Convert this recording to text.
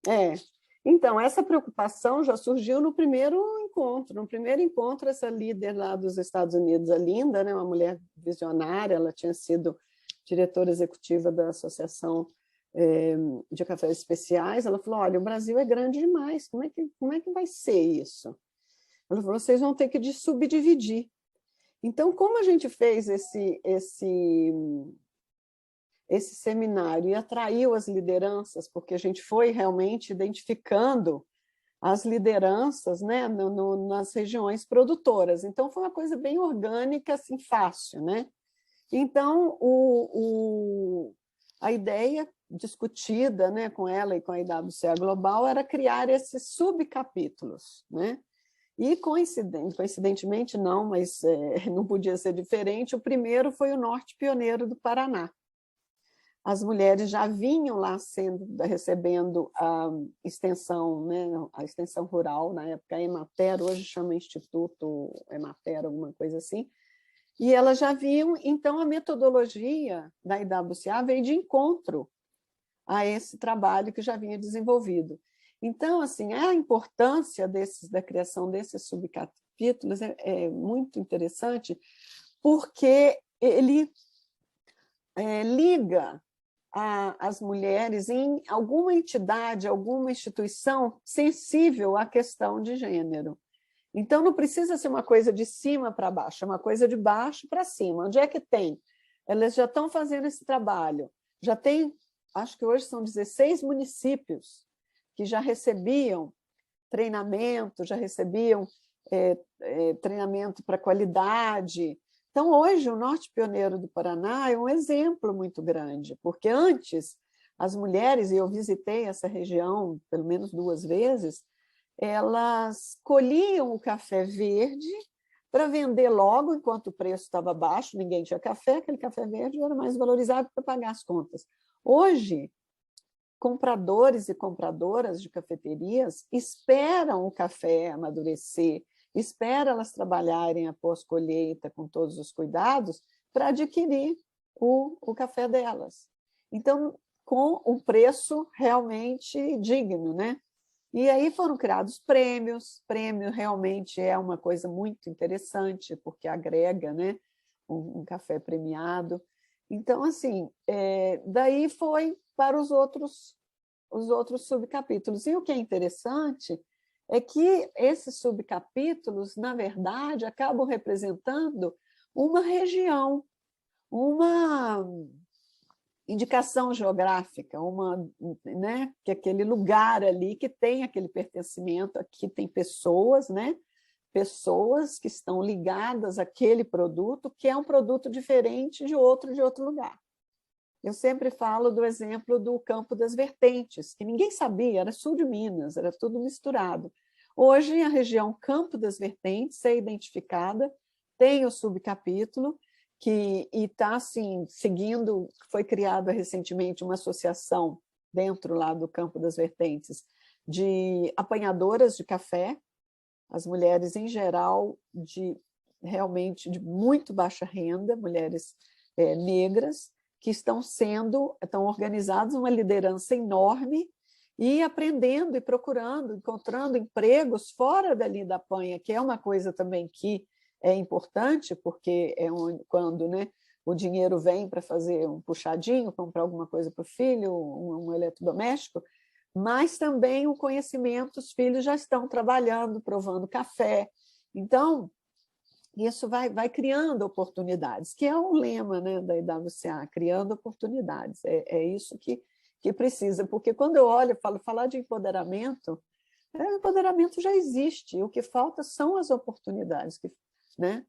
É. Então, essa preocupação já surgiu no primeiro encontro. No primeiro encontro, essa líder lá dos Estados Unidos, a Linda, né, uma mulher visionária, ela tinha sido diretora executiva da Associação de Cafés Especiais, ela falou, olha, o Brasil é grande demais, como é que vai ser isso? Ela falou, vocês vão ter que subdividir. Então, como a gente fez esse seminário e atraiu as lideranças, porque a gente foi realmente identificando as lideranças, né, nas regiões produtoras. Então, foi uma coisa bem orgânica, assim, fácil, né? Então, a ideia discutida, né, com ela e com a IWCA Global era criar esses subcapítulos, né? E, coincidentemente, não, mas não podia ser diferente, o primeiro foi o Norte Pioneiro do Paraná. As mulheres já vinham lá recebendo a extensão, né, a extensão rural, na época a Emater, hoje chama Instituto Emater, alguma coisa assim, e elas já viam, então a metodologia da IWCA veio de encontro a esse trabalho que já vinha desenvolvido. Então, assim, a importância da criação desses subcapítulos é muito interessante, porque ele liga as mulheres em alguma entidade, alguma instituição sensível à questão de gênero. Então, não precisa ser uma coisa de cima para baixo, é uma coisa de baixo para cima. Onde é que tem? Elas já estão fazendo esse trabalho. Já tem, acho que hoje são 16 municípios que já recebiam treinamento, já recebiam treinamento para qualidade. Então, hoje, o Norte Pioneiro do Paraná é um exemplo muito grande, porque antes, as mulheres, e eu visitei essa região pelo menos 2 vezes, elas colhiam o café verde para vender logo, enquanto o preço estava baixo, ninguém tinha café, aquele café verde era mais valorizado para pagar as contas. Hoje, compradores e compradoras de cafeterias esperam o café amadurecer, esperam elas trabalharem após colheita com todos os cuidados para adquirir o café delas. Então, com um preço realmente digno, né? E aí foram criados prêmios, prêmio realmente é uma coisa muito interessante, porque agrega, né, um café premiado. Então, assim, daí foi para os outros subcapítulos. E o que é interessante é que esses subcapítulos, na verdade, acabam representando uma região, uma indicação geográfica, né, que aquele lugar ali que tem aquele pertencimento, aqui tem pessoas, né, pessoas que estão ligadas àquele produto, que é um produto diferente de outro lugar. Eu sempre falo do exemplo do Campo das Vertentes, que ninguém sabia, era sul de Minas, era tudo misturado. Hoje, a região Campo das Vertentes é identificada, tem o subcapítulo, e está assim, seguindo, foi criada recentemente uma associação dentro lá do Campo das Vertentes de apanhadoras de café, as mulheres em geral realmente de muito baixa renda, mulheres negras, que estão organizadas uma liderança enorme e aprendendo e procurando, encontrando empregos fora dali da Apanha, que é uma coisa também que é importante, porque é quando, né, o dinheiro vem para fazer um puxadinho, comprar alguma coisa para o filho, um eletrodoméstico, mas também o conhecimento, os filhos já estão trabalhando, provando café. Então, isso vai criando oportunidades, que é o lema, né, da IWCA, criando oportunidades. É isso que precisa, porque quando eu olho e falo, falar de empoderamento, o empoderamento já existe, o que falta são as oportunidades, né?